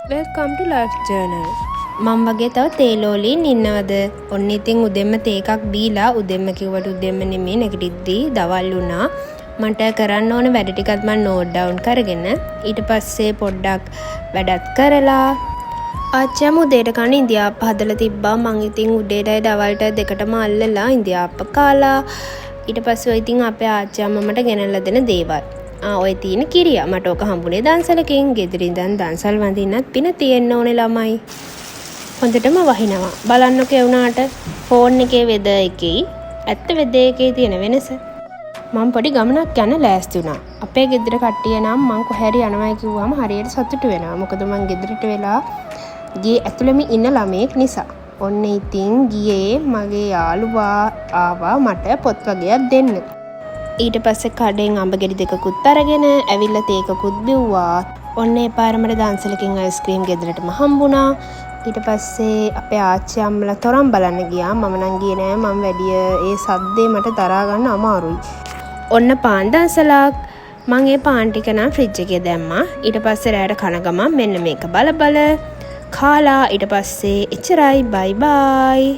Welcome to Life Journal. මම වගේ තව තේලෝලින් ඉන්නවද? ඔන්න ඉතින් උදෙන්ම තේ එකක් බීලා උදෙන්ම කිව්වට උදෙන්ම නෙමෙයි නැගිටිද්දී දවල් වුණා. මට කරන්න ඕන වැඩ ටිකත් මම නෝට් ඩවුන් කරගෙන ඊට පස්සේ පොඩ්ඩක් වැඩත් කරලා ආච්චිම උදේට කන ඉන්දියාප්ප හදලා තිබ්බා. මං ඉතින් උදේටයි දවල්ට දෙකටම අල්ලලා ඉන්දියාප්ප කාලා ඊට පස්සේ ඔය ඉතින් අපේ ආච්චි අම්මමට ගෙනල්ලා දෙන දේවල්. ඔය තියෙන කිරියා මට ඔක හම්බුනේ දන්සලකින්. ගෙදර ඉඳන් දන්සල් වඳින්නත් පින තියෙන්න ඕනේ ළමයි. හොඳටම වහිනවා. බලන්නකෝ වුණාට ෆෝන් එකේ වෙද එකේ ඇත්ත වෙද එකේ තියෙන වෙනස. මම පොඩි ගමනක් යන්න ලෑස්ති වුණා. අපේ ගෙදර කට්ටිය නම් මං කොහේරි යනවා කිව්වම හරියට සතුටු වෙනවා. මොකද මං ගෙදරට වෙලා ගියේ ඇතුළෙම ඉන්න ළමයෙක් නිසා. ඔන්න ඉතින් ගියේ මගේ යාළුවා ආවා මට පොත් වගේක් දෙන්න. ඊට පස්සේ කඩෙන් අඹ ගෙඩි දෙකකුත් අරගෙන ඇවිල්ලා තේකකුත් බිව්වා. ඔන්න ඒ පාරමට දන්සලකින් අයිස්ක්‍රීම් ගෙදරටම හම්බුණා. ඊට පස්සේ අපේ ආච්චි අම්මලා තරම් බලන්න ගියා. මම නම් ගියේ නෑ. මම වැඩි ඒ සද්දේ මට දරා ගන්න අමාරුයි. ඔන්න පාන් දන්සලක්. මම ඒ පාන් ටික නම් ෆ්‍රිජ් එකේ දැම්මා. ඊට පස්සේ රෑට කන ගමන් මෙන්න මේක බල කාලා ඊට පස්සේ එච්චරයි. බයි බයි.